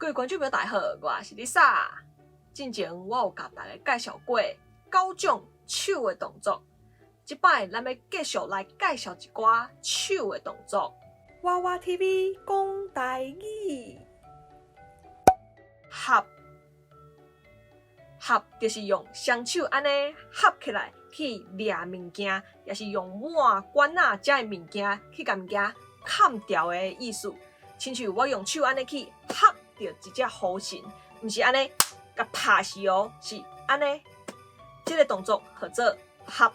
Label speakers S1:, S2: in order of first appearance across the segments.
S1: 各位观众朋友，大家好，我是 Lisa。之前我有甲大家介绍过9种手的动作，这摆咱要继续来介绍一寡手的动作。娃娃 TV 讲台语，合就是用双手安尼合起来去抓物件，也是用碗、管啊这的物件去甲物件砍掉的意思。亲像我用手安尼去合着一只虎形，毋是安尼甲拍死哦，是安尼。这个动作叫做合。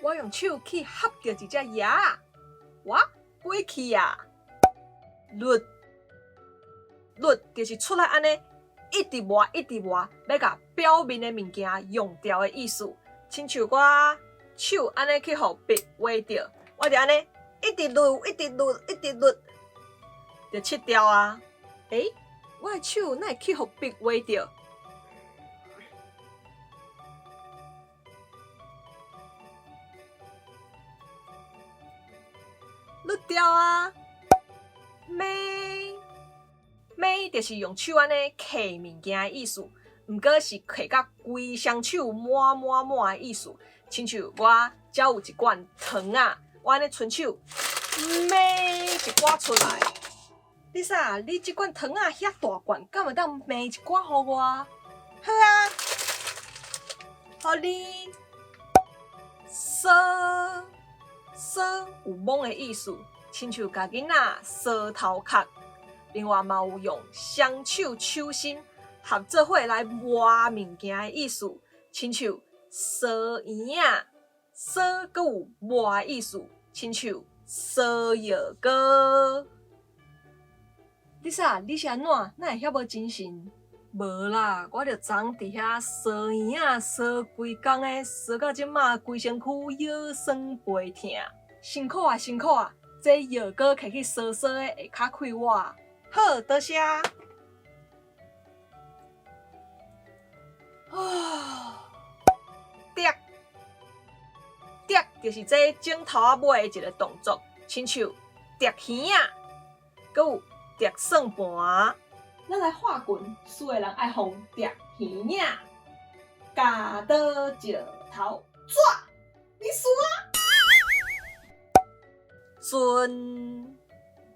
S1: 我用手去合着一只鸭，我飞去啊！律就是出来安尼，一直磨，要甲表面的物件用掉的意思。亲像我手安尼去互笔画着，我就安尼一直律，就切掉啊！我的手哪会去互笔画着？律掉啊！买就是用手安尼揢物件的意思，毋过是揢甲规双手满的意思。亲像我遮有一罐糖啊，我安尼伸手买一寡出来。你啥？你即罐糖啊遐大罐，敢会当买一寡互我？好啊，互你。扫有懵的意思，亲像甲囡仔扫头壳。另外嘛有用双手手心合做伙来磨物件的意思，亲像扫圆啊，扫阁有磨的意思，亲像扫药膏。你啥？你是安怎？哪会遐无精神？无啦，我着昨伫遐扫圆啊，扫规工诶，扫到即马规身躯腰酸背痛，辛苦啊！这药膏摕去扫诶，会较快活。好，多谢。摘就是这镜头仔尾的一个动作，亲像摘鱼啊，阁有摘算盘。咱来画棍，输的人爱互摘鱼啊，夹刀石头抓，你输啊！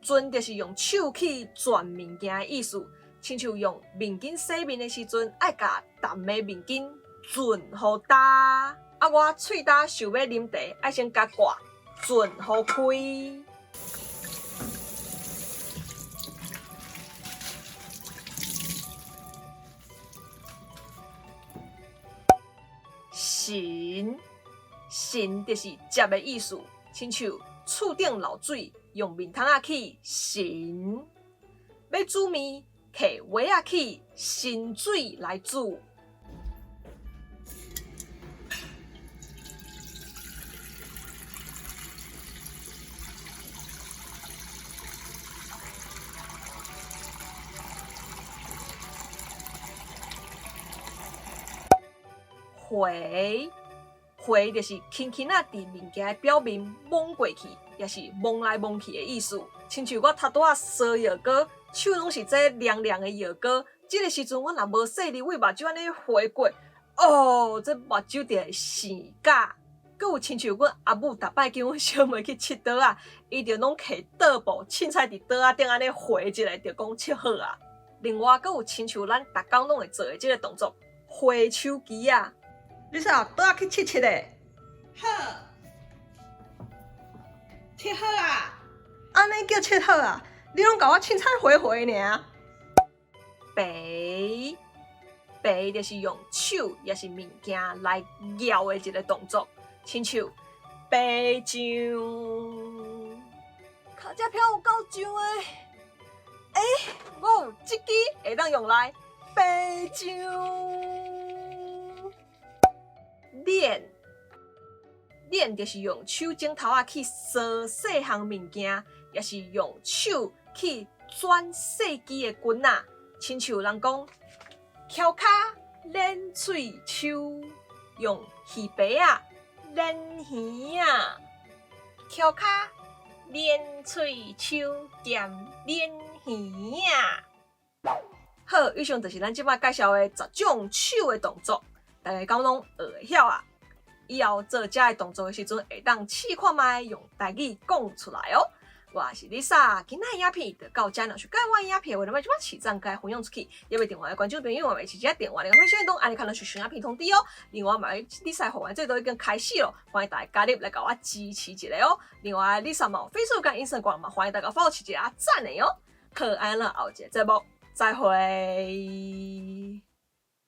S1: 转就是用手去转物件的意思，亲像用面巾洗面的时阵，爱甲淡的面巾转互干。我喙焦想要啉茶，爱先甲挂转互开。擤就是接的意思，亲像厝顶漏水，用面桶仔去擤。要煮面，摕碗仔去擤水来煮。回就是轻轻啊伫物件的表面摸过去，也是摸来摸去的意思。亲像我头拄仔扫药膏，手拢是这亮的药膏，这个时阵我若无细腻为目睭安尼回过，这目睭就会生甲。阁有亲像阮阿母逐摆叫阮小妹去佚佗啊，伊就拢摕桌布凊彩伫桌仔顶安尼回一下，就讲切好啊。另外阁有亲像咱逐工拢会做的这个动作，回手机啊。你啥倒啊去切咧？好，切好啊！安尼叫切好啊？你拢甲我凊彩回尔。白就是用手也是物件来咬的一个动作，亲像白酱。卡车票有够酱的，我有一支会当用来白酱。捻就是用手指头仔去扫细项物件，也是用手去转细支的棍仔，亲像人讲翘脚捻喙手，用鱼皮啊捻鱼啊，翘脚练喙手兼练耳啊。好，以上就是咱即摆介绍的10种手的动作，大家敢拢学会晓啊？以后做这个动作的时阵，会当试看卖用台语讲出来哦。我是 Lisa， 今仔影片就到这，若是介我影片，为了要即摆市站该分享出去，也未电话的观众朋友，我们直接电话连分享动，安尼看到是新影片通知哦。另外，买 Lisa 会员这都已经开始了，欢迎大家加入来给我支持一下哦。另外，Lisa 嘛有 Facebook 跟 Instagram 嘛，欢迎大家 follow 一下赞的哦。好，安啦，后一个节目再会。